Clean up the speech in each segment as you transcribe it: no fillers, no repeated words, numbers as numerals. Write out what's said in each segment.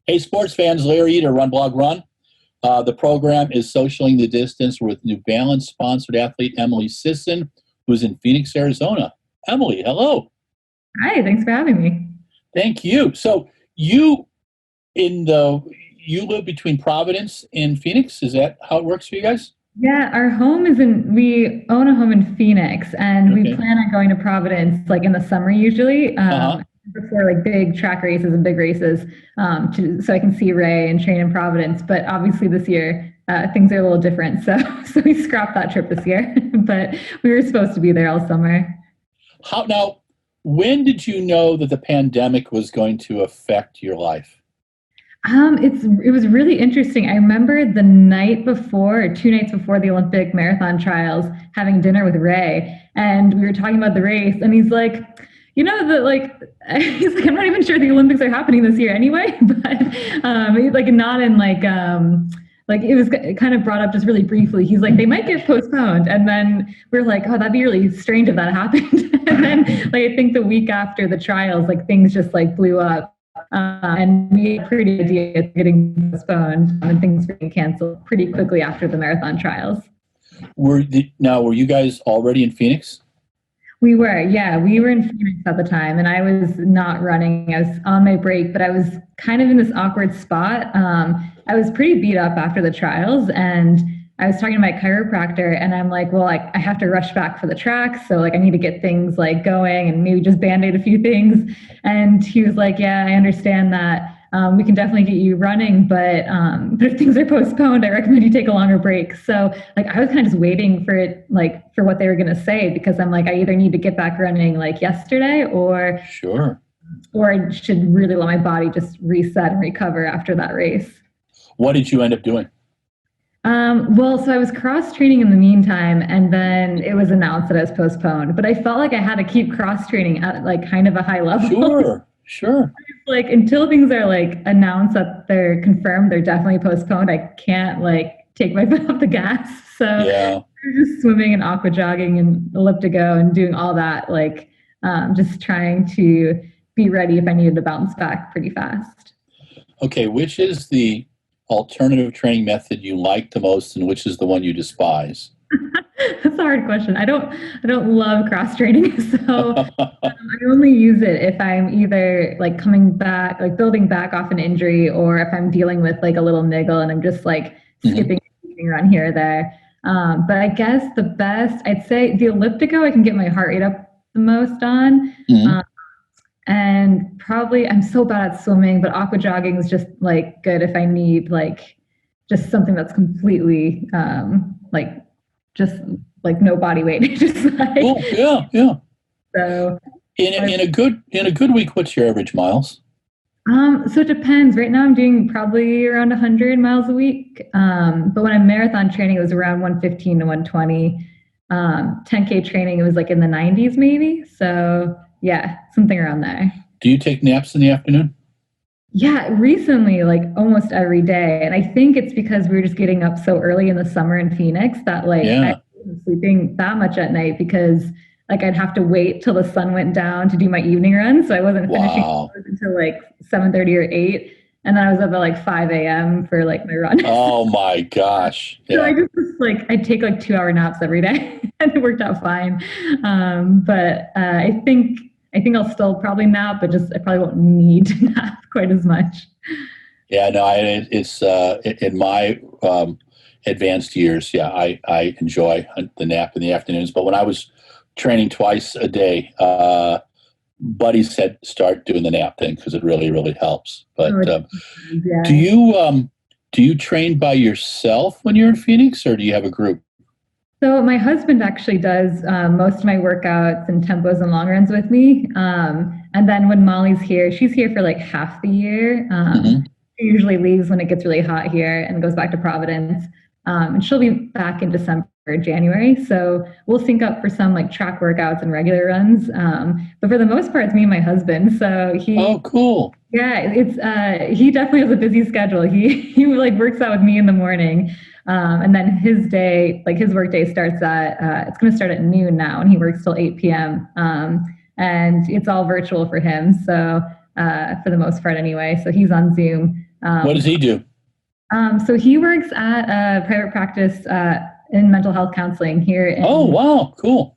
Hey, sports fans, Larry Eder, RunBlogRun. The program is Socialing the Distance with New Balance sponsored athlete Emily Sisson, who's in Phoenix, Arizona. Emily, hello. Hi, thanks for having me. Thank you. So you you live between Providence and Phoenix. Is that how it works for you guys? Yeah, we own a home in Phoenix and we Okay. plan on going to Providence like in the summer usually, Uh-huh. before like big track races and big races, so I can see Ray and train in Providence. But obviously this year, things are a little different. So, so we scrapped that trip this year, but we were supposed to be there all summer. How now, when did you know that the pandemic was going to affect your life? It was really interesting. I remember the night before, or 2 nights before the Olympic marathon trials, having dinner with Ray, and we were talking about the race, and he's like, you know, the like, he's like, I'm not even sure the Olympics are happening this year anyway, but he's like not in like it was kind of brought up just really briefly. He's like, they might get postponed, and then we're like, oh, that'd be really strange if that happened. And then like I think the week after the trials, like things just like blew up, and we had a pretty idea of getting postponed and things being canceled pretty quickly after the marathon trials. Were you guys already in Phoenix? We were, yeah, we were in Phoenix at the time, and I was not running. I was on my break, but I was kind of in this awkward spot. I was pretty beat up after the trials, and I was talking to my chiropractor, and I'm like, well, like I have to rush back for the track, so like I need to get things like going and maybe just band-aid a few things. And he was like, yeah, I understand that. We can definitely get you running, but if things are postponed, I recommend you take a longer break. So like I was kind of just waiting for it, like for what they were gonna say, because I'm like I either need to get back running like yesterday, Sure. or I should really let my body just reset and recover after that race. What did you end up doing? Well, so I was cross training in the meantime, and then it was announced that I was postponed. But I felt like I had to keep cross training at like kind of a high level. Sure, sure. Like until things are like announced that they're confirmed, they're definitely postponed. I can't like take my foot off the gas. So Yeah. I'm just swimming and aqua jogging and elliptigo and doing all that, like just trying to be ready if I needed to bounce back pretty fast. Okay, which is the alternative training method you like the most and which is the one you despise? That's a hard question. I don't love cross training, so I only use it if I'm either like coming back, like building back off an injury, or if I'm dealing with like a little niggle and I'm just like Mhm, skipping a run here or there. But I guess the best, I'd say the elliptico, I can get my heart rate up the most on. mhm. Um, and probably I'm so bad at swimming, but aqua jogging is just like good if I need like just something that's completely like just like no body weight, just like Cool. Yeah, yeah. so. In a good week, what's your average miles? So it depends. Right now, I'm doing probably around 100 miles a week. But when I'm marathon training, it was around 115 to 120. 10K training, it was like in the 90s, maybe. So yeah, something around there. Do you take naps in the afternoon? Yeah, recently, like almost every day. And I think it's because we were just getting up so early in the summer in Phoenix that like I Yeah. wasn't sleeping that much at night because like I'd have to wait till the sun went down to do my evening run. So I wasn't finishing Wow. until like 7:30 or 8. And then I was up at like 5 a.m. for like my run. Oh my gosh. So I Yeah. just was like I'd take like 2 hour naps every day and it worked out fine. But I think I'll still probably nap, but just I probably won't need to nap quite as much. Yeah, no, it's in my advanced years. Yeah, I enjoy the nap in the afternoons. But when I was training twice a day, buddies said start doing the nap thing because it really, really helps. Oh, But do yeah. you train by yourself when you're in Phoenix, or do you have a group? So my husband actually does most of my workouts and tempos and long runs with me. And then when Molly's here, she's here for like half the year. Hmm. She usually leaves when it gets really hot here and goes back to Providence. And she'll be back in December, January. So we'll sync up for some like track workouts and regular runs. But for the most part, it's me and my husband. So Oh, cool. yeah, it's he definitely has a busy schedule. He like works out with me in the morning, and then his day, like his work day, starts at it's going to start at noon now, and he works till 8 p.m. And it's all virtual for him. So for the most part, anyway. So he's on Zoom. What does he do? So he works at a private practice in mental health counseling here Oh, in wow, cool.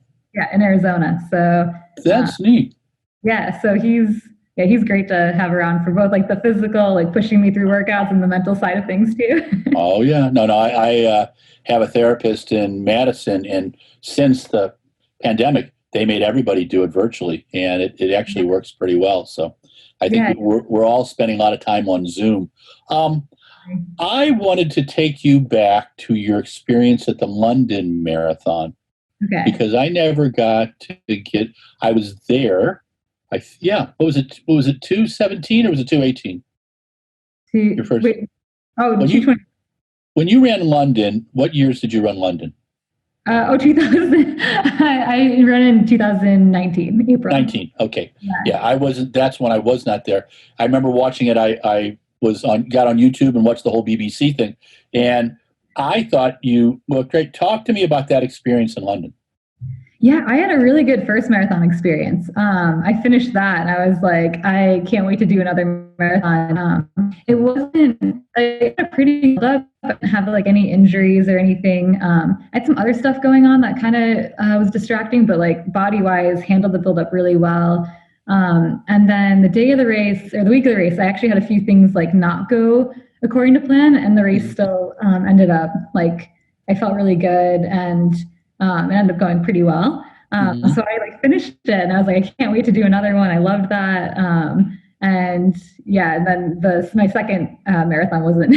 in Arizona. So That's neat. yeah, so he's great to have around for both like the physical, like pushing me through workouts, and the mental side of things too. Oh, yeah. No, no, I have a therapist in Madison, and since the pandemic, they made everybody do it virtually, and it actually works pretty well. So I think Yeah. we're all spending a lot of time on Zoom. Um, I wanted to take you back to your experience at the London Marathon Okay. because I never got to get. I was there. Yeah. What was it? What was it? 2:17 or was it 2:18? Your first Wait. Oh, when you 220. when you ran London. What years did you run London? 2000. I ran in 2019, April. 19. Okay. Yeah. Yeah, I wasn't. That's when I was not there. I remember watching it. I got on YouTube and watched the whole BBC thing, and I thought you well, great. Talk to me about that experience in London. Yeah, I had a really good first marathon experience. I finished that and I was like, I can't wait to do another marathon. It wasn't, I had a pretty build up, I didn't have like any injuries or anything. I had some other stuff going on that kind of was distracting, but like body wise, handled the build up really well. And then the day of the race or the week of the race, I actually had a few things like not go according to plan, and the race still ended up like I felt really good, and it ended up going pretty well. Mm-hmm. So I like finished it, and I was like, I can't wait to do another one. I loved that. And yeah, and then my second marathon wasn't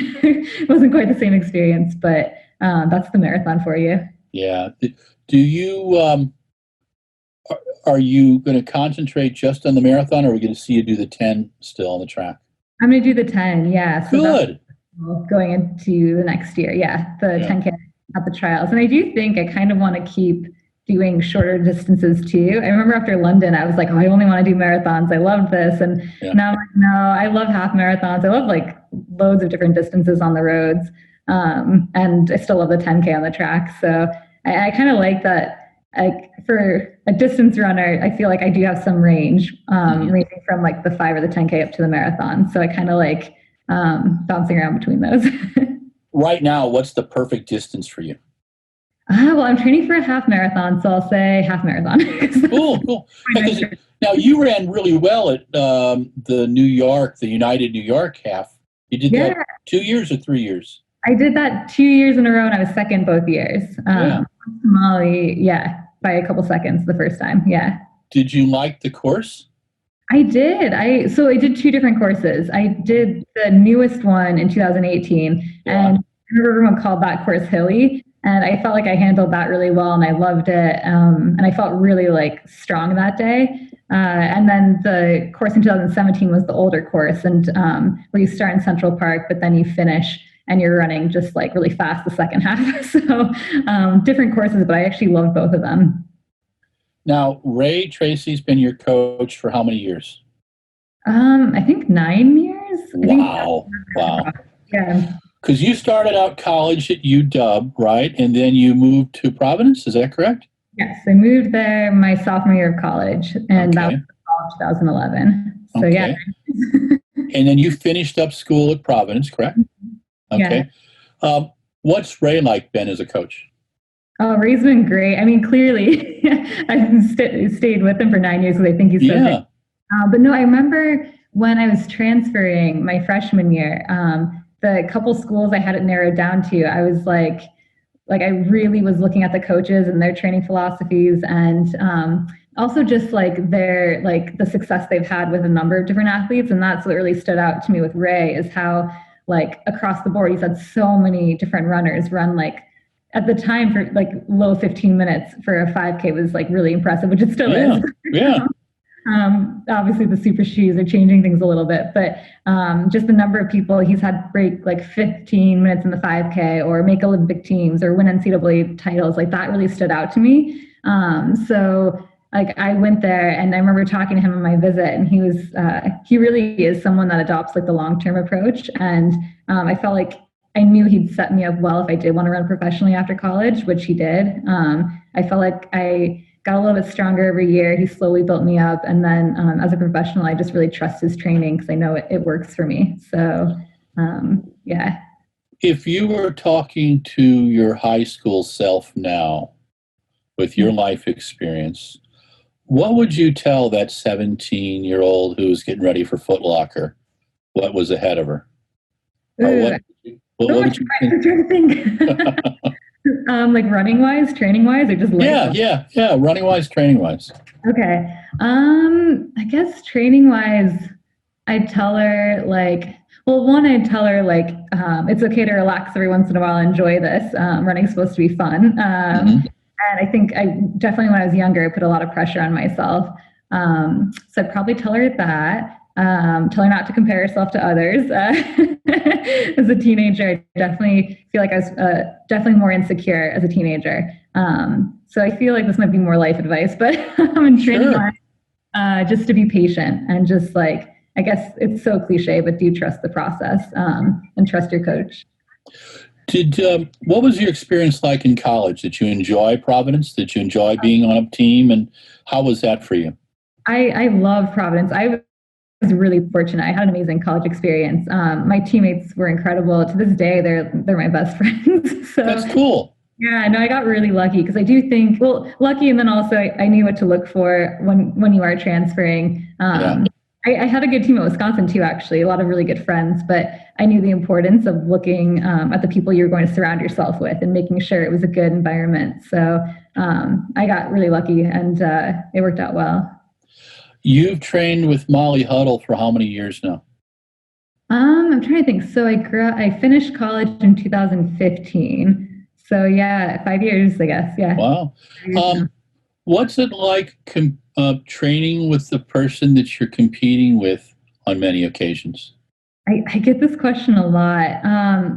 wasn't quite the same experience, but that's the marathon for you. Yeah. Do you are you going to concentrate just on the marathon, or are we going to see you do the 10 still on the track? I'm gonna do the 10. Yeah, so Good. that's going into the next year. Yeah, the Yeah. 10K at the trials, and I do think I kind of want to keep doing shorter distances too. I remember after London, I was like, oh, I only want to do marathons. I love this, and Yeah. now I'm like, no, I love half marathons. I love like loads of different distances on the roads, and I still love the 10K on the track. So I kind of like that. Like for a distance runner, I feel like I do have some range, ranging from like the 5 or the 10K up to the marathon. So I kind of like bouncing around between those. Right now, what's the perfect distance for you? Well, I'm training for a half marathon, so I'll say half marathon. Cool, cool. Because now you ran really well at the United New York half. You did that 2 years or 3 years? I did that 2 years in a row, and I was second both years. Molly, yeah, by a couple seconds the first time. Yeah. Did you like the course? I did. I did two different courses. I did the newest one in 2018, and I remember everyone called that course hilly, and I felt like I handled that really well, and I loved it. And I felt really like strong that day. And then the course in 2017 was the older course, and where you start in Central Park, but then you finish and you're running just like really fast the second half. So different courses, but I actually loved both of them. Now, Ray Tracy's been your coach for how many years? I think 9 years. Wow. Wow. Yeah. Because you started out college at UW, right? And then you moved to Providence, is that correct? Yes, I moved there my sophomore year of college, and that was 2011. So yeah. And then you finished up school at Providence, correct? Okay. Yeah. What's Ray like been as a coach? Oh, Ray's been great. I mean, clearly, I've stayed with him for 9 years because I think he's so good. But no, I remember when I was transferring my freshman year, the couple schools I had it narrowed down to, I was like I really was looking at the coaches and their training philosophies, and also just like the success they've had with a number of different athletes. And that's what really stood out to me with Ray, is how like across the board, he's had so many different runners run like, at the time, for like low 15 minutes for a 5K was like really impressive, which it still is. Yeah. Obviously the super shoes are changing things a little bit, but just the number of people he's had break like 15 minutes in the 5K or make Olympic teams or win NCAA titles, like that really stood out to me. So like I went there and I remember talking to him on my visit, and he really is someone that adopts like the long-term approach. And I felt like I knew he'd set me up well if I did want to run professionally after college, which he did. I felt like I got a little bit stronger every year. He slowly built me up. And then as a professional, I just really trust his training because I know it works for me. So Yeah. If you were talking to your high school self now with your life experience, what would you tell that 17-year-old who's getting ready for Foot Locker? What was ahead of her? Or Ooh, what so would much you I'm think? trying to think. Like running wise, training wise, or just life? Yeah. Running wise, training wise. Okay. I guess training wise, I'd tell her like, well, one, I'd tell her like, it's okay to relax every once in a while, enjoy this. Running's supposed to be fun. Hmm. And I think I definitely, when I was younger, I put a lot of pressure on myself. So I'd probably tell her that. Tell her not to compare herself to others. As a teenager, I definitely feel like I was definitely more insecure as a teenager. So I feel like this might be more life advice, but in training Sure. life, just to be patient and just like, I guess it's so cliche, but do trust the process and trust your coach. Did what was your experience like in college? Did you enjoy Providence? Did you enjoy being on a team? And how was that for you? I love Providence. I was really fortunate. I had an amazing college experience. My teammates were incredible. To this day, they're my best friends. So That's cool. yeah, no, I got really lucky because I do think, well, lucky, and then also I knew what to look for when you are transferring. Yeah. I had a good team at Wisconsin too, actually, a lot of really good friends, but I knew the importance of looking at the people you're going to surround yourself with and making sure it was a good environment. So I got really lucky and it worked out well. You've trained with Molly Huddle for how many years now? I'm trying to think. So I finished college in 2015. So yeah, 5 years, I guess. Yeah. Wow. 5 years now. What's it like training with the person that you're competing with on many occasions? I get this question a lot.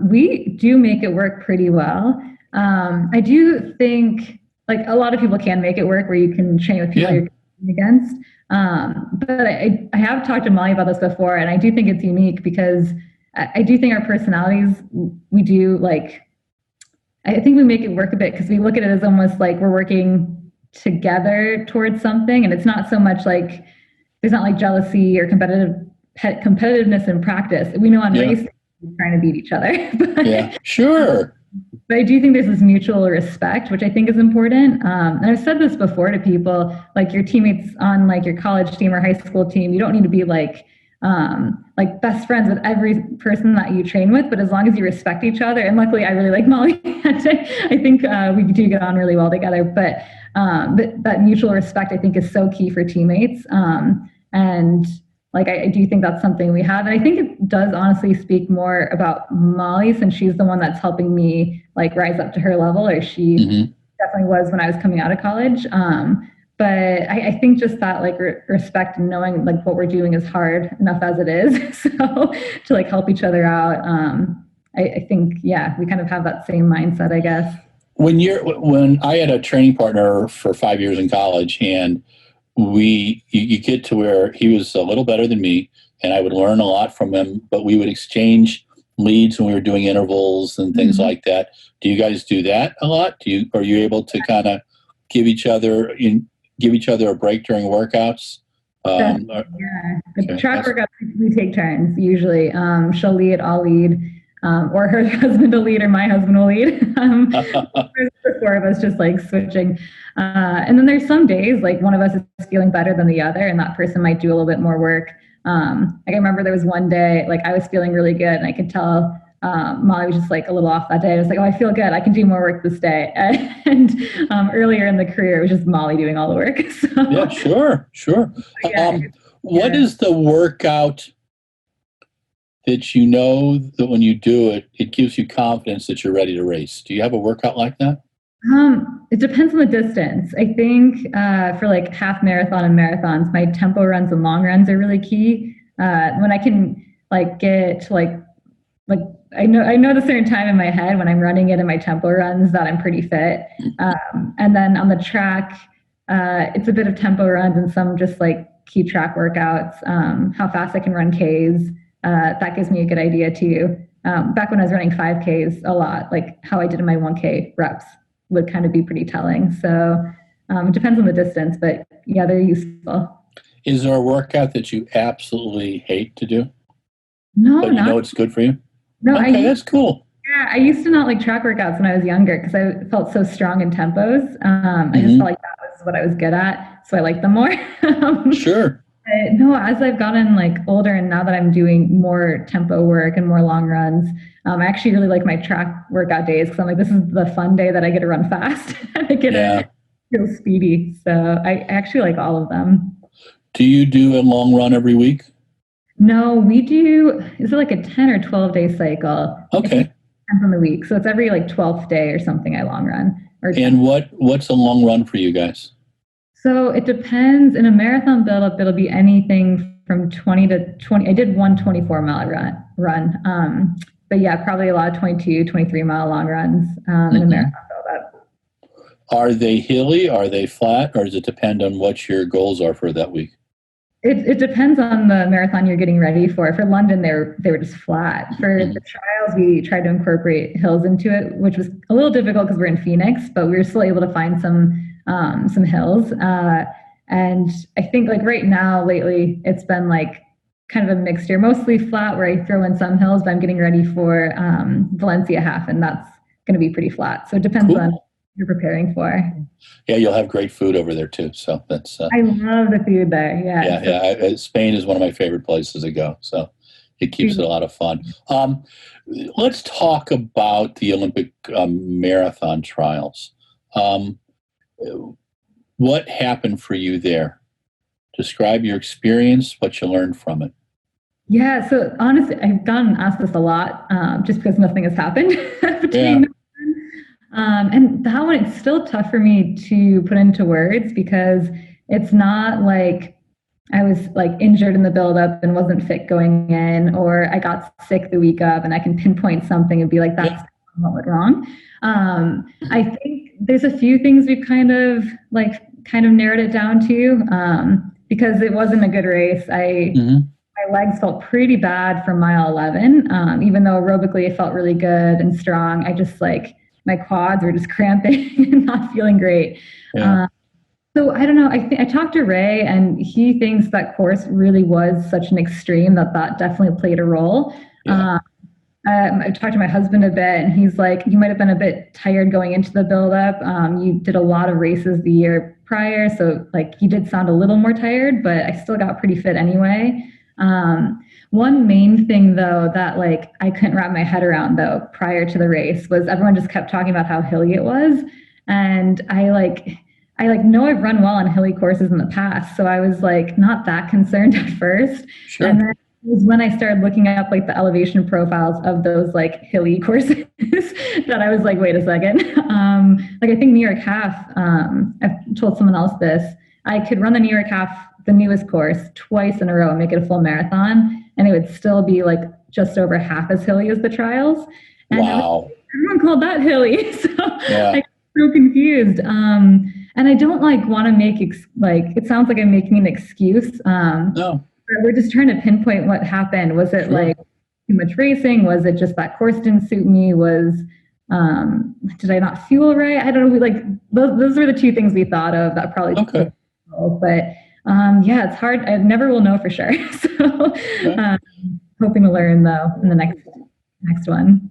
We do make it work pretty well. I do think like a lot of people can make it work where you can train with people Yeah. you're competing against. But I have talked to Molly about this before, and I do think it's unique because I do think our personalities, we do like, I think we make it work a bit because we look at it as almost like we're working together towards something. And it's not so much like, there's not like jealousy or competitiveness in practice. We know on Yeah. race we're trying to beat each other, Yeah. um, Sure. but I do think there's this mutual respect, which I think is important. And I've said this before to people, like your teammates on like your college team or high school team, you don't need to be like best friends with every person that you train with, but as long as you respect each other. And luckily, I really like Molly. I think we do get on really well together. But that mutual respect, I think, is so key for teammates. And like I do think that's something we have, and I think it does honestly speak more about Molly since she's the one that's helping me like rise up to her level, or she Hmm. definitely was when I was coming out of college. But I think just that like respect and knowing like what we're doing is hard enough as it is. So to like help each other out, I think yeah, we kind of have that same mindset, I guess. When I had a training partner for 5 years in college, and you get to where he was a little better than me, and I would learn a lot from him, but we would exchange leads when we were doing intervals and things Mhm. like that. Do you guys do that a lot? Are you able to kind of give each other give each other a break during workouts? Definitely, Or- yeah. The okay, track that's workout, we take turns usually. She'll lead, I'll lead, or her husband will lead, or my husband will lead. The four of us just like switching. And then there's some days like one of us is feeling better than the other, and that person might do a little bit more work. Like I remember there was one day like I was feeling really good, and I could tell Molly was just like a little off that day. I was like, oh, I feel good. I can do more work this day. And earlier in the career, it was just Molly doing all the work. yeah, So sure. yeah, What yeah. is the workout that you know that when you do it, it gives you confidence that you're ready to race? Do you have a workout like that? It depends on the distance. I think for like half marathon and marathons, my tempo runs and long runs are really key. When I can like get to like I know the certain time in my head when I'm running it in my tempo runs that I'm pretty fit. And then on the track, it's a bit of tempo runs and some just like key track workouts. How fast I can run Ks, that gives me a good idea too. Back when I was running 5Ks a lot, like how I did in my 1K reps would kind of be pretty telling. So it depends on the distance, but yeah, they're useful. Is there a workout that you absolutely hate to do, No, but you not know it's good for you? No, Okay, that's cool. yeah, I used to not like track workouts when I was younger because I felt so strong in tempos. I just felt Hmm. like that was what I was good at, so I liked them more. Sure. But no, as I've gotten like older and now that I'm doing more tempo work and more long runs, I actually really like my track workout days because I'm like, this is the fun day that I get to run fast. I get to Yeah. feel speedy. So I actually like all of them. Do you do a long run every week? No, we do, is it like a 10 or 12-day cycle? I think Okay. it depends on the week. So it's every like 12th day or something I long run or 10th. And what's a long run for you guys? So it depends. In a marathon buildup, it'll be anything from 20 to 20. I did one 24-mile run. But yeah, probably a lot of 22, 23-mile long runs in a Hmm. marathon buildup. Are they hilly? Are they flat? Or does it depend on what your goals are for that week? It depends on the marathon you're getting ready for. For London, they were just flat. For the Hmm. trials, we tried to incorporate hills into it, which was a little difficult because we're in Phoenix, but we were still able to find some hills. And I think like right now, lately, it's been like kind of a mixture, mostly flat where I throw in some hills, but I'm getting ready for Valencia half, and that's going to be pretty flat. So it depends on what Cool. you're preparing for. Yeah, you'll have great food over there too. So that's I love the food there. yeah, Yeah. So yeah. Spain is one of my favorite places to go. So it keeps it a lot of fun. Let's talk about the Olympic marathon trials. Um, what happened for you there? Describe your experience, what you learned from it. Yeah, so honestly, I've gotten asked this a lot, just because nothing has happened Yeah, between them. And that one, it's still tough for me to put into words because it's not like I was like injured in the buildup and wasn't fit going in, or I got sick the week of and I can pinpoint something and be like, yeah. that's what went wrong. I think there's a few things we've kind of narrowed it down to, because it wasn't a good race. Hmm. My legs felt pretty bad from mile 11. Even though aerobically it felt really good and strong, I just like my quads were just cramping and not feeling great. Yeah, Um, so I don't know. I talked to Ray, and he thinks that course really was such an extreme that definitely played a role. yeah, Um, I talked to my husband a bit, and he's like, you might have been a bit tired going into the buildup. You did a lot of races the year prior, so like you did sound a little more tired, but I still got pretty fit anyway. One main thing though that like I couldn't wrap my head around though prior to the race was everyone just kept talking about how hilly it was, and I know I've run well on hilly courses in the past, so I was like not that concerned at first, and sure. then it was when I started looking up like the elevation profiles of those like hilly courses that I was like, wait a second. Like I think New York Half, I've told someone else this. I could run the New York Half, the newest course, twice in a row and make it a full marathon, and it would still be like just over half as hilly as the trials. And Wow. everyone called that hilly, so Yeah. I got so confused. And I don't like want to make like it sounds like I'm making an excuse. No, We're just trying to pinpoint what happened. Was it sure. like too much racing? Was it just that course didn't suit me? Did I not fuel right? I don't know. Like those were the two things we thought of that probably played Okay. a role. But yeah, it's hard. I never will know for sure. So Okay. hoping to learn though in the next one.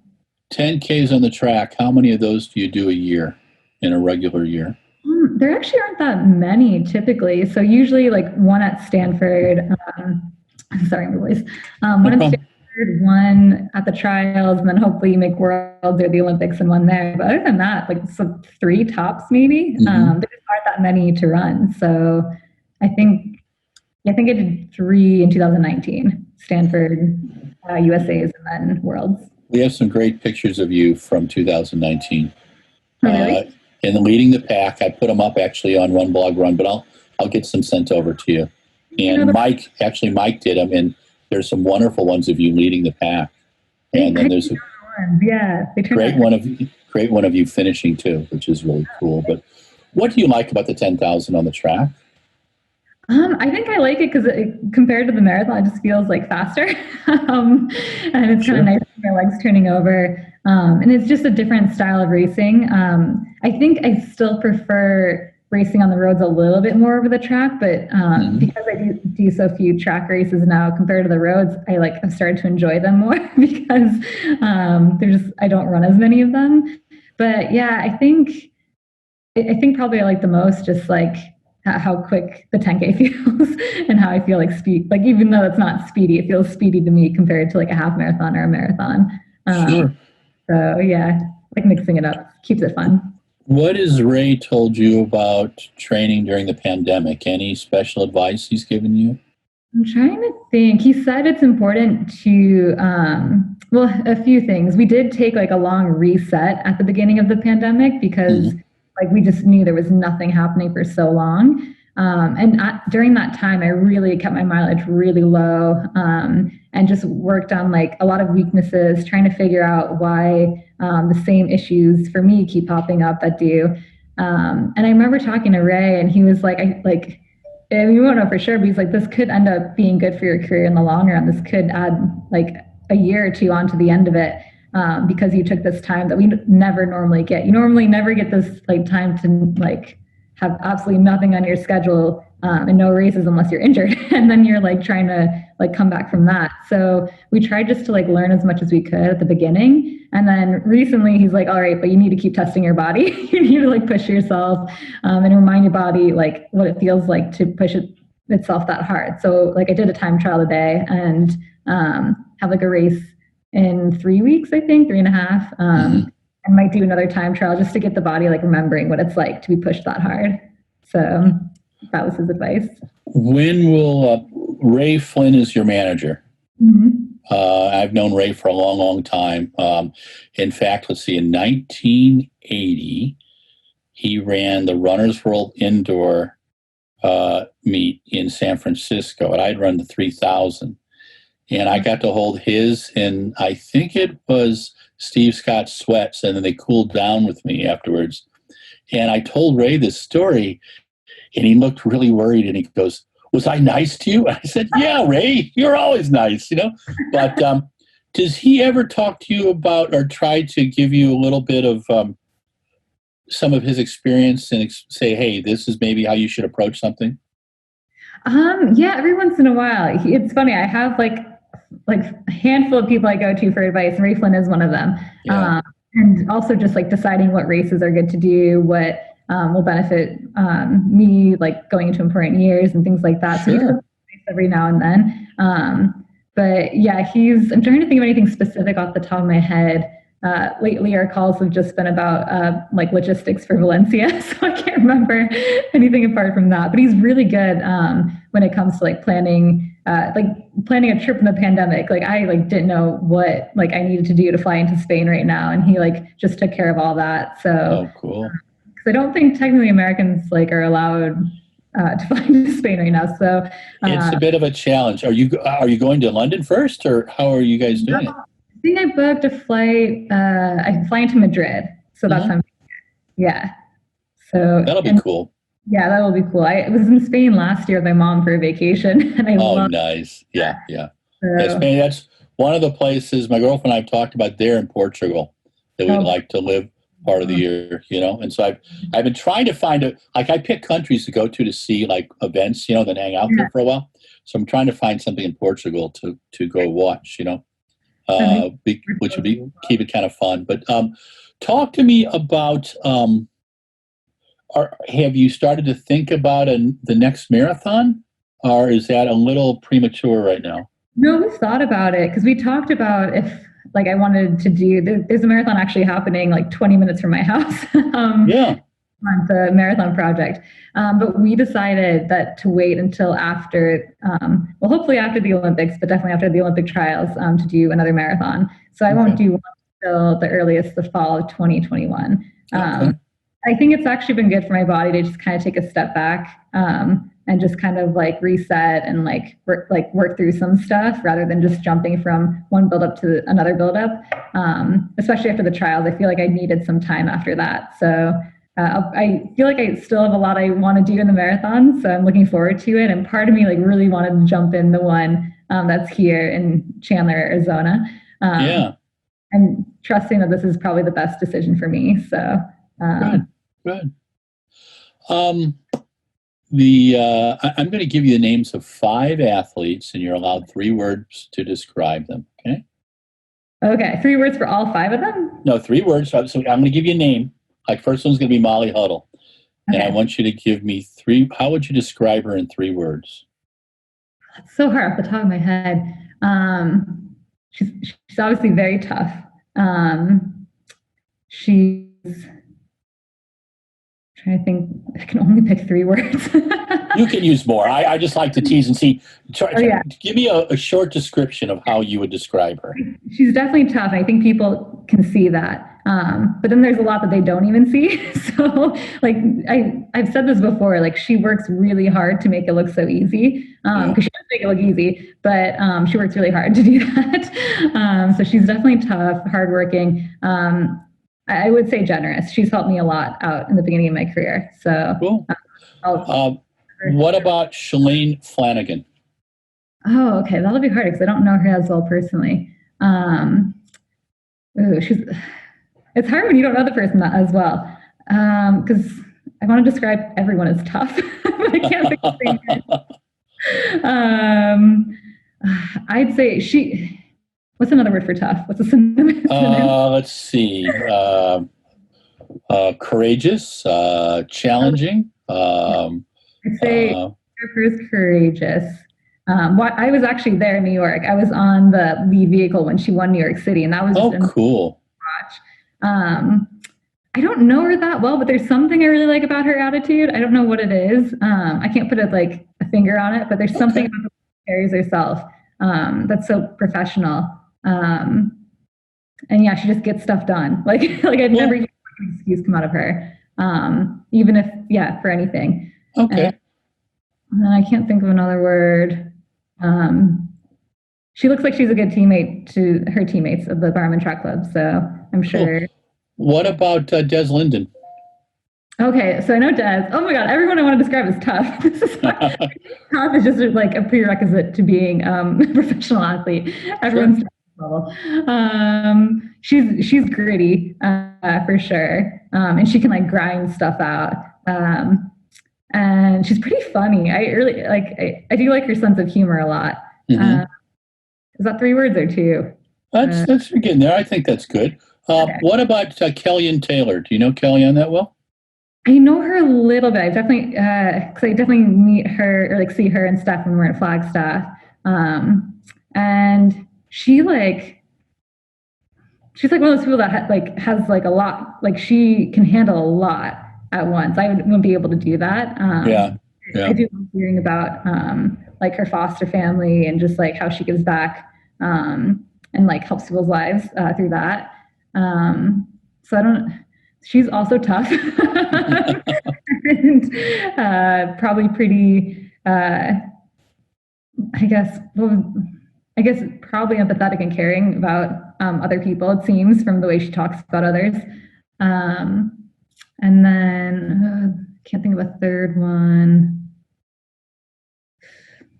10Ks on the track. How many of those do you do a year in a regular year? There actually aren't that many typically. So usually like one at Stanford. Sorry, my voice. No One at problem. Stanford, one at the trials, and then hopefully you make worlds or the Olympics and one there. But other than that, like so three tops maybe. Hmm. There just aren't that many to run. So I think I think I did three in 2019, Stanford, USA's, and then Worlds. We have some great pictures of you from 2019. Oh, Uh, really? and leading the pack. I put them up actually on RunBlogRun, but I'll get some sent over to you. You know, And Mike did them, and there's some wonderful ones of you leading the pack. they And then pretty there's a ones. Yeah, they turned out great one of you finishing too, which is really cool. But what do you like about the 10,000 on the track? I think I like it because compared to the marathon, it just feels like faster, and it's kind of Sure. nice to see my legs turning over. And it's just a different style of racing. I think I still prefer racing on the roads a little bit more over the track, but because I do so few track races now compared to the roads, I like have started to enjoy them more because I don't run as many of them. But yeah, I think probably I like the most just like how quick the 10K feels and how I feel like speed. Like even though it's not speedy, it feels speedy to me compared to like a half marathon or a marathon. Sure. So yeah, like mixing it up keeps it fun. What has Ray told you about training during the pandemic? Any special advice he's given you? I'm trying to think. He said it's important to, well, a few things. We did take like a long reset at the beginning of the pandemic because like we just knew there was nothing happening for so long. During that time, I really kept my mileage really low and just worked on like a lot of weaknesses, trying to figure out why the same issues for me keep popping up that do. And I remember talking to Ray, and he was like, and we won't know for sure, but he's like, this could end up being good for your career in the long run. This could add like a year or two onto the end of it because you took this time that we never normally get. You normally never get this like time to like have absolutely nothing on your schedule and no races unless you're injured. And then you're like trying to like come back from that. So we tried just to like learn as much as we could at the beginning. And then recently he's like, all right, but you need to keep testing your body. You need to like push yourself and remind your body like what it feels like to push itself that hard. So like I did a time trial today and have like a race in 3 weeks, I think, 3.5. I might do another time trial just to get the body like remembering what it's like to be pushed that hard. So that was his advice. When will Ray Flynn is your manager? I've known Ray for a long, long time. In fact, let's see, in 1980, he ran the Runner's World Indoor meet in San Francisco, and I'd run the 3,000. And I got to hold his, and I think it was Steve Scott sweats, and then they cooled down with me afterwards. And I told Ray this story, and he looked really worried, and he goes, was I nice to you? And I said, yeah, Ray, you're always nice, you know. But does he ever talk to you about or try to give you a little bit of some of his experience and say, hey, this is maybe how you should approach something? Yeah, every once in a while. It's funny. I have like a handful of people I go to for advice, and Ray Flynn is one of them. Yeah. And also just like deciding what races are good to do, what will benefit me, like going into important years and things like that. Sure. So he does every now and then. But yeah, I'm trying to think of anything specific off the top of my head. Lately, our calls have just been about like logistics for Valencia, so I can't remember anything apart from that. But he's really good when it comes to like planning a trip in the pandemic. Like I like didn't know what like I needed to do to fly into Spain right now, and he like just took care of all that. So cool. Because I don't think technically Americans like are allowed to fly into Spain right now. So it's a bit of a challenge. Are you going to London first, or how are you guys doing it? I think I booked a flight. I fly into Madrid, so that's yeah. So that'll be cool. Yeah, that will be cool. I was in Spain last year with my mom for a vacation, and I loved nice. Yeah. So, Spain, that's one of the places my girlfriend and I've talked about there in Portugal that we'd like to live part of the year, you know. And so I've been trying to find I pick countries to go to see like events, you know, then hang out there for a while. So I'm trying to find something in Portugal to go watch, you know. Which would keep it kind of fun. But talk to me about have you started to think about the next marathon, or is that a little premature right now? No, we thought about it because we talked about if like I wanted to do. There's a marathon actually happening like 20 minutes from my house. On the marathon project. But we decided that to wait until after, well, hopefully after the Olympics, but definitely after the Olympic trials to do another marathon. So I won't do one until the earliest, the fall of 2021. I think it's actually been good for my body to just kind of take a step back and just kind of like reset and like work through some stuff rather than just jumping from one buildup to another buildup. Especially after the trials, I feel like I needed some time after that. So I feel like I still have a lot I want to do in the marathon, so I'm looking forward to it. And part of me like really wanted to jump in the one that's here in Chandler, Arizona. And trusting that this is probably the best decision for me. So good. Um, I'm going to give you the names of 5 athletes, and you're allowed 3 words to describe them. Okay. Okay, 3 words for all 5 of them? No, 3 words. So I'm going to give you a name. Like first one's going to be Molly Huddle, and I Okay. want you to give me 3. How would you describe her in 3 words? It's so hard off the top of my head. She's obviously very tough. She's trying to think. I can only pick 3 words. You can use more. I just like to tease and see. Yeah. Give me a short description of how you would describe her. She's definitely tough. I think people can see that. But then there's a lot that they don't even see. So like I've said this before, like she works really hard to make it look so easy. Because she does make it look easy, but she works really hard to do that. So she's definitely tough, hardworking. I would say generous. She's helped me a lot out in the beginning of my career. So Cool. What about Shalane Flanagan? Oh, okay. That'll be hard because I don't know her as well personally. It's hard when you don't know the person as well. Because I want to describe everyone as tough, but I can't think of things. I'd say what's another word for tough? What's a synonym? Let's see. Courageous, challenging. I'd say first courageous. I was actually there in New York. I was on the lead vehicle when she won New York City, and that was just cool. I don't know her that well, but there's something I really like about her attitude. I don't know what it is. I can't put a finger on it, but there's something about the way she carries herself that's so professional. And yeah, she just gets stuff done. Like I've never heard an excuse come out of her, even if for anything. Okay. And I can't think of another word. She looks like she's a good teammate to her teammates of the Barman Track Club, so I'm sure. Cool. What about Des Linden? Okay, so I know Des. Oh my God, everyone I want to describe is tough. Tough is just like a prerequisite to being a professional athlete. Everyone's level. She's gritty for sure, and she can like grind stuff out. And she's pretty funny. I really I do like her sense of humor a lot. Mm-hmm. Is that 3 words or 2? That's you're getting there. I think that's good. Okay. What about Kellyanne Taylor? Do you know Kellyanne that well? I know her a little bit. I've definitely, because I definitely meet her or see her and stuff when we're at Flagstaff. And she's like one of those people that has a lot. Like she can handle a lot at once. I wouldn't be able to do that. I do love hearing about her foster family and just how she gives back and helps people's lives through that. So I don't. She's also tough and probably pretty. I guess probably empathetic and caring about other people. It seems from the way she talks about others. And then can't think of a third one.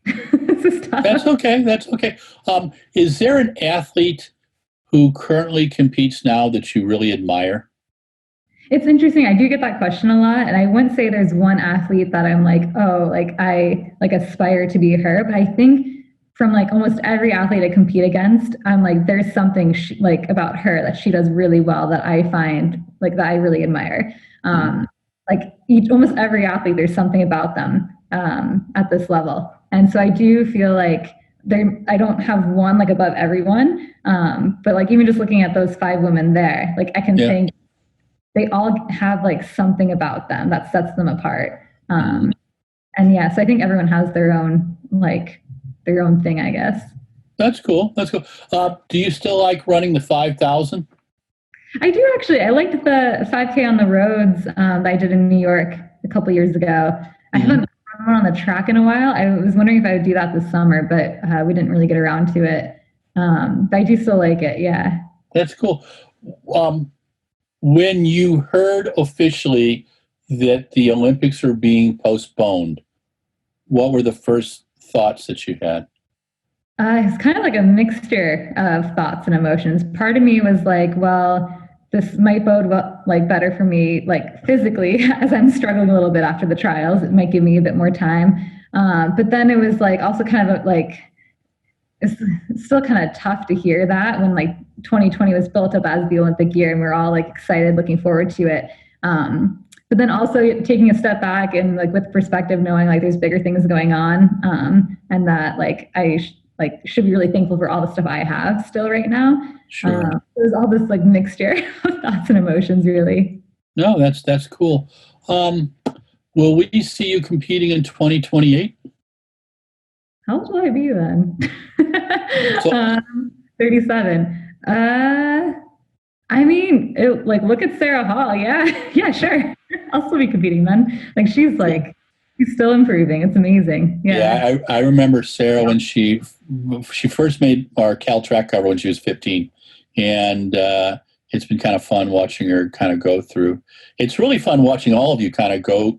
This is tough. That's okay. Is there an athlete who currently competes now that you really admire? It's interesting. I do get that question a lot, and I wouldn't say there's one athlete that I'm I aspire to be her. But I think from almost every athlete I compete against, I'm there's something about her that she does really well that I find that I really admire. Almost every athlete, there's something about them at this level, and so I do feel I don't have one above everyone, but even just looking at those 5 women there, I can think they all have something about them that sets them apart. And yeah, so I think everyone has their own thing, I guess. That's cool. Do you still like running the 5,000? I do actually. I liked the 5K on the roads that I did in New York a couple years ago. I haven't run on the track in a while. I was wondering if I would do that this summer, but we didn't really get around to it. But I do still like it. Yeah. That's cool. When you heard officially that the Olympics were being postponed, what were the first thoughts that you had? It's kind of a mixture of thoughts and emotions. Part of me was well, this might bode well, like better for me, like physically, as I'm struggling a little bit after the trials. It might give me a bit more time. But then it was like also kind of like it's still kind of tough to hear that when like 2020 was built up as the Olympic year and we're all like excited, looking forward to it. But then also taking a step back and like with perspective, knowing like there's bigger things going on, and that like should be really thankful for all the stuff I have still right now. Sure. There's all this like mixture of thoughts and emotions, really. No, that's cool. Will we see you competing in 2028? How old will I be then? So, 37. I mean, like look at Sarah Hall. Yeah, yeah, sure. I'll still be competing then. Like she's still improving. It's amazing. Yeah. yeah, I remember Sarah when she first made our Cal track cover when she was 15, and it's been kind of fun watching her kind of go through. It's really fun watching all of you kind of go,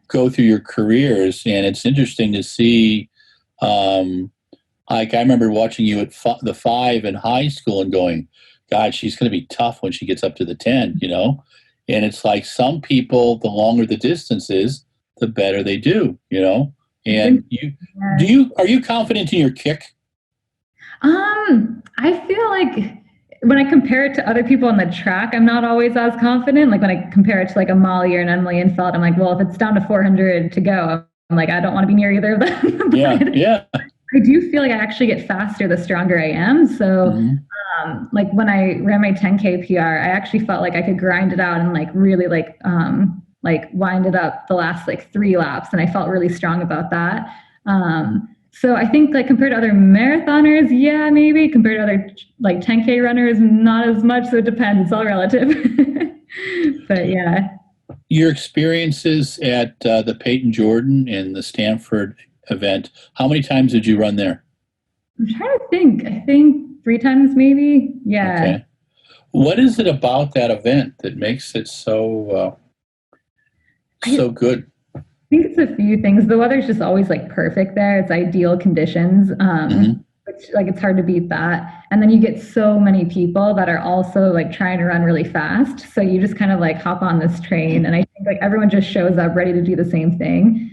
go through your careers, and it's interesting to see. Like I remember watching you at the 5 in high school and going, God, she's going to be tough when she gets up to the 10, And it's like some people, the longer the distance is, the better they do, And are you confident in your kick? I feel like when I compare it to other people on the track, I'm not always as confident. Like when I compare it to like a Molly or an Emily Infeld, I'm like, well, if it's down to 400 to go, I'm like, I don't want to be near either of them. Yeah. I do feel like I actually get faster the stronger I am. So, like when I ran my 10K PR, I actually felt like I could grind it out and like really like wind it up the last like 3 laps, and I felt really strong about that. So I think like compared to other marathoners, yeah, maybe compared to other like 10K runners, not as much. So it depends. It's all relative. But yeah. Your experiences at the Peyton Jordan and the Stanford event, how many times did you run there? I'm trying to think. I think 3 times maybe. Yeah. Okay. What is it about that event that makes it so good? I think it's a few things. The weather's just always like perfect there. It's ideal conditions. Which like it's hard to beat that. And then you get so many people that are also like trying to run really fast. So you just kind of like hop on this train, and I think like everyone just shows up ready to do the same thing.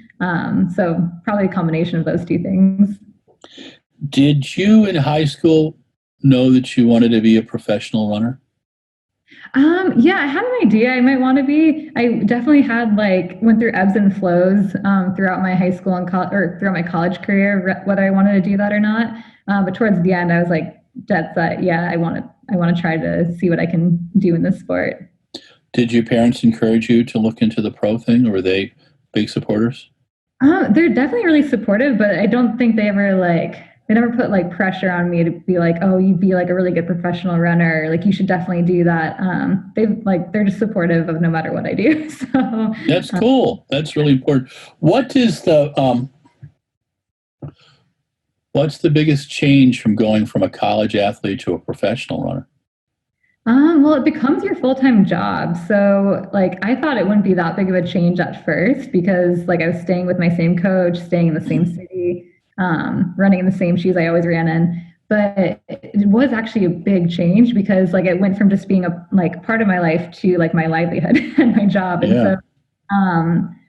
So probably a combination of those 2 things. Did you in high school know that you wanted to be a professional runner? Yeah, I had an idea I might want to be. I definitely had like went through ebbs and flows throughout my high school and or throughout my college career, whether I wanted to do that or not. But towards the end, I was like dead set. Yeah, I want to try to see what I can do in this sport. Did your parents encourage you to look into the pro thing, or were they big supporters? They're definitely really supportive, but I don't think they never put like pressure on me to be like, oh, you'd be like a really good professional runner. Like you should definitely do that. They're just supportive of no matter what I do. So that's cool. That's really important. What is what's the biggest change from going from a college athlete to a professional runner? Well, it becomes your full-time job. So like I thought it wouldn't be that big of a change at first because like I was staying with my same coach, staying in the same city, running in the same shoes I always ran in. But it was actually a big change because like it went from just being a like part of my life to like my livelihood and my job. And so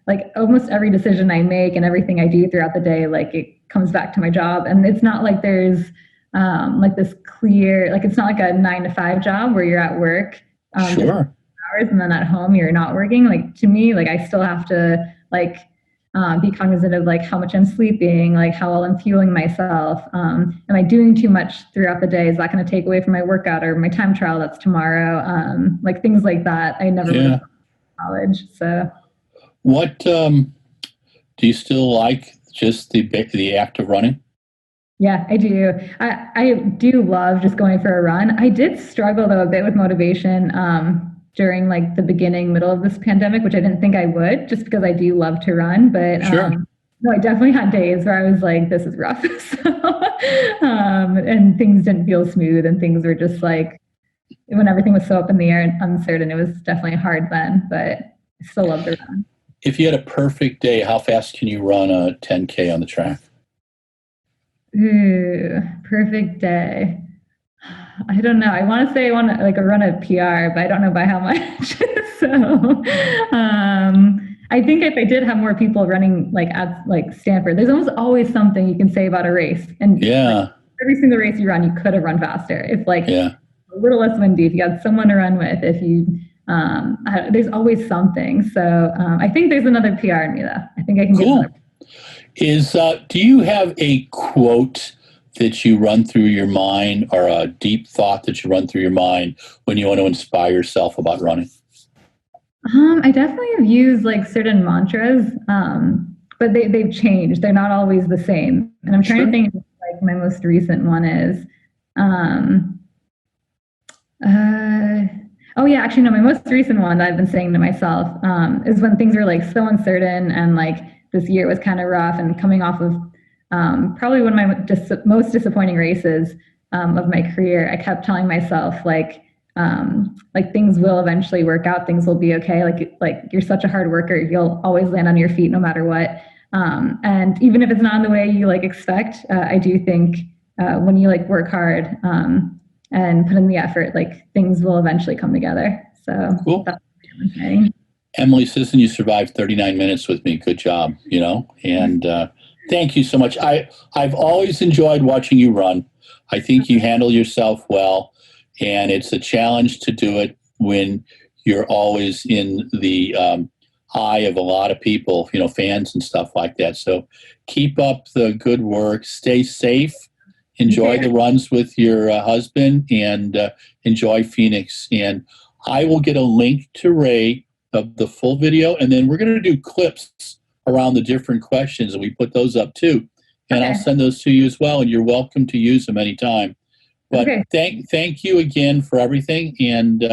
like almost every decision I make and everything I do throughout the day, like it comes back to my job. And it's not like there's like this clear, like it's not like a 9 to 5 job where you're at work sure. hours and then at home you're not working. Like to me, like I still have to like be cognizant of like how much I'm sleeping, like how well I'm fueling myself. Am I doing too much throughout the day? Is that going to take away from my workout or my time trial that's tomorrow? Like things like that. I never really thought in college. So, what do you still like? Just the act of running? Yeah, I do. I do love just going for a run. I did struggle though a bit with motivation during like the middle of this pandemic, which I didn't think I would, just because I do love to run. But no, I definitely had days where I was like, this is rough. And things didn't feel smooth, and things were just like when everything was so up in the air and uncertain. It was definitely hard then, but I still love to run. If you had a perfect day, how fast can you run a 10K on the track? Ooh, perfect day. I don't know. I want to say I want to like run a PR, but I don't know by how much. So, I think if I did have more people running like at like Stanford, there's almost always something you can say about a race, and like Yeah, every single race you run, you could have run faster. If like yeah, a little less windy, if you had someone to run with, if you, there's always something. So I think there's another PR in me though. I think I can get another. cool. Do you have a quote that you run through your mind, or a deep thought that you run through your mind when you want to inspire yourself about running? I definitely have used like certain mantras, but they've changed. They're not always the same. And I'm trying to Sure. think like my most recent one is, um, uh, oh yeah, actually no, my most recent one that I've been saying to myself, is when things were like so uncertain and like this year was kind of rough and coming off of, probably one of my most disappointing races, of my career. I kept telling myself like things will eventually work out, things will be okay. Like you're such a hard worker, you'll always land on your feet no matter what. And even if it's not in the way you like expect, I do think when you like work hard, and put in the effort, like things will eventually come together. So Cool. that's what I'm saying. Emily Sisson, you survived 39 minutes with me. Good job, and thank you so much. I've always enjoyed watching you run. I think you handle yourself well, and it's a challenge to do it when you're always in the eye of a lot of people, fans and stuff like that. So keep up the good work. Stay safe. Enjoy the runs with your husband, and enjoy Phoenix. And I will get a link to Ray of the full video, and then we're going to do clips around the different questions, and we put those up too. And I'll Okay. send those to you as well, and you're welcome to use them anytime. But Okay. thank you again for everything, and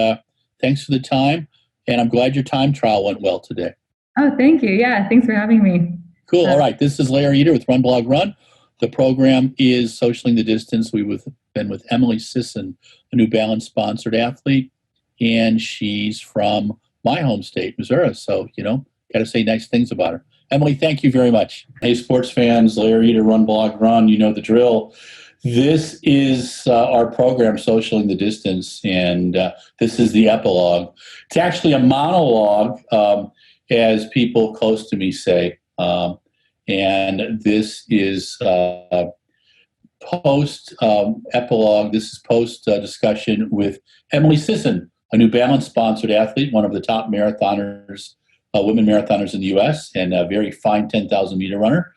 thanks for the time. And I'm glad your time trial went well today. Oh, thank you. Yeah. Thanks for having me. Cool. All right. This is Larry Eder with RunBlogRun. The program is Socialing the Distance. We've been with Emily Sisson, a New Balance sponsored athlete, and she's from my home state, Missouri. So, got to say nice things about her. Emily, thank you very much. Hey, sports fans, Larry Eder, RunBlogRun. You know the drill. This is our program, Socialing the Distance, and this is the epilogue. It's actually a monologue, as people close to me say. And this is post epilogue. This is post discussion with Emily Sisson, a New Balance sponsored athlete, one of the top marathoners, women marathoners in the U.S., and a very fine 10,000 meter runner.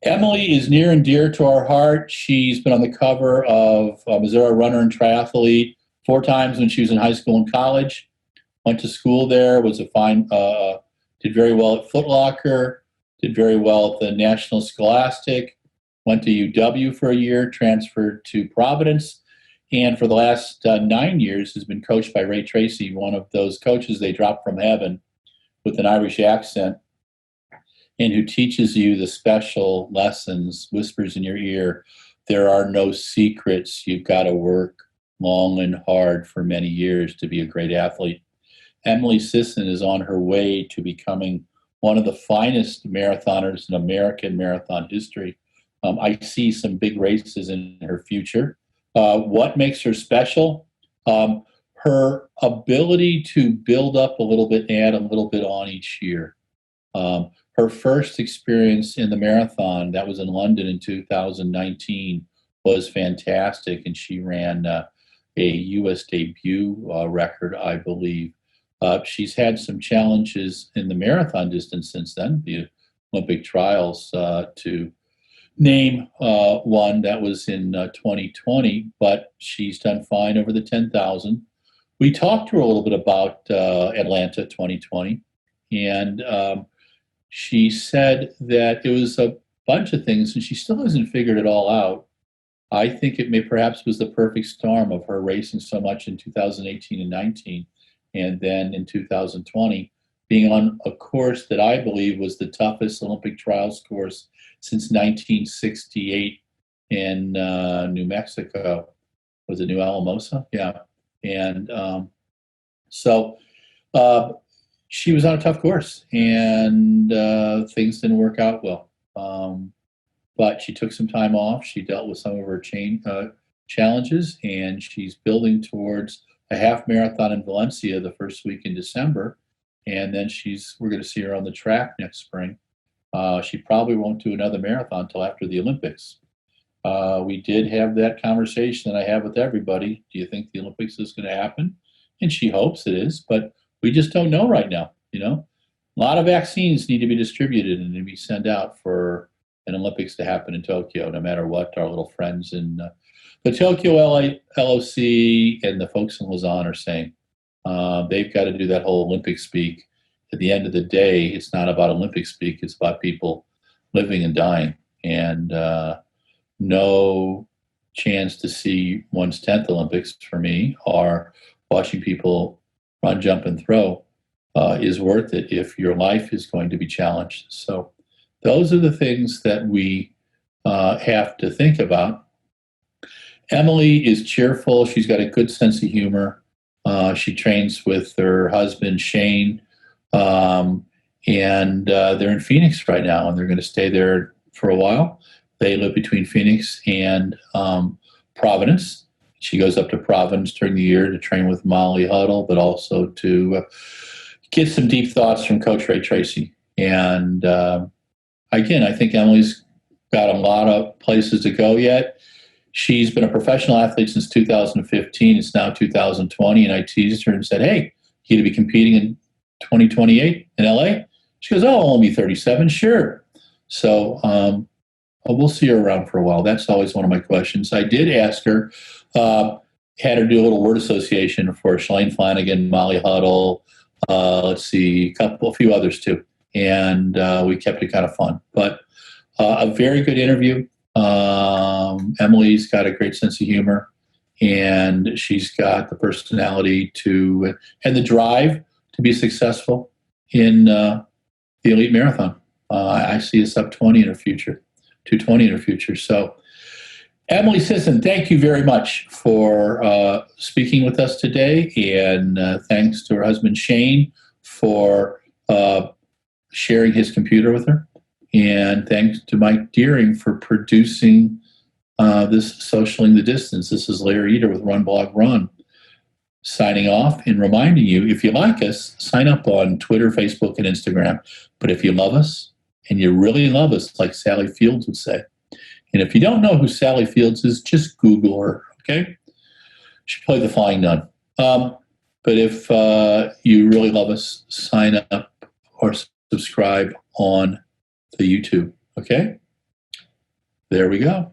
Emily is near and dear to our heart. She's been on the cover of Missouri Runner and Triathlete 4 times when she was in high school and college. Went to school there, was a fine, did very well at Foot Locker, did very well at the National Scholastic, went to UW for a year, transferred to Providence, and for the last 9 years has been coached by Ray Tracy, one of those coaches they dropped from heaven with an Irish accent, and who teaches you the special lessons, whispers in your ear. There are no secrets. You've got to work long and hard for many years to be a great athlete. Emily Sisson is on her way to becoming one of the finest marathoners in American marathon history. I see some big races in her future. What makes her special? Her ability to build up a little bit, add a little bit on each year. Her first experience in the marathon, that was in London in 2019, was fantastic, and she ran a U.S. debut record, I believe. She's had some challenges in the marathon distance since then, the Olympic trials, to name one that was in 2020, but she's done fine over the 10,000. We talked to her a little bit about Atlanta 2020, and she said that it was a bunch of things, and she still hasn't figured it all out. I think it may perhaps was the perfect storm of her racing so much in 2018 and 19, and then in 2020 being on a course that I believe was the toughest Olympic trials course since 1968 in New Mexico. Was it New Alamosa? Yeah. And so she was on a tough course, and things didn't work out well. But she took some time off. She dealt with some of her challenges, and she's building towards a half marathon in Valencia the first week in December. And then we're going to see her on the track next spring. She probably won't do another marathon until after the Olympics. We did have that conversation that I have with everybody. Do you think the Olympics is going to happen? And she hopes it is, but we just don't know right now. A lot of vaccines need to be distributed and to be sent out for an Olympics to happen in Tokyo, no matter what our little friends in the Tokyo LOC and the folks in Lausanne are saying. They've got to do that whole Olympic speak. At the end of the day, it's not about Olympic speak. It's about people living and dying. And no chance to see one's 10th Olympics for me, or watching people run, jump, and throw is worth it if your life is going to be challenged. So those are the things that we have to think about. Emily is cheerful. She's got a good sense of humor. She trains with her husband, Shane, and they're in Phoenix right now, and they're going to stay there for a while. They live between Phoenix and Providence. She goes up to Providence during the year to train with Molly Huddle, but also to get some deep thoughts from Coach Ray Tracy. And again, I think Emily's got a lot of places to go yet. She's been a professional athlete since 2015. It's now 2020, and I teased her and said, hey, you to be competing in 2028 in LA? She goes, oh, I'll only be 37. Sure. So we'll see her around for a while. That's always one of my questions. I did ask her, had her do a little word association for Shalane Flanagan, Molly Huddle, let's see, a few others too. And we kept it kind of fun. But a very good interview. Emily's got a great sense of humor, and she's got the personality and the drive to be successful in the elite marathon. I see us up 20 in her future, 220 in her future. So Emily Sisson, thank you very much for speaking with us today, and thanks to her husband Shane for sharing his computer with her. And thanks to Mike Deering for producing this Socialing the Distance. This is Larry Eder with RunBlogRun, signing off and reminding you, if you like us, sign up on Twitter, Facebook, and Instagram. But if you love us, and you really love us, like Sally Fields would say, and if you don't know who Sally Fields is, just Google her, okay? She played the Flying Nun. But if you really love us, sign up or subscribe on the YouTube, okay? There we go.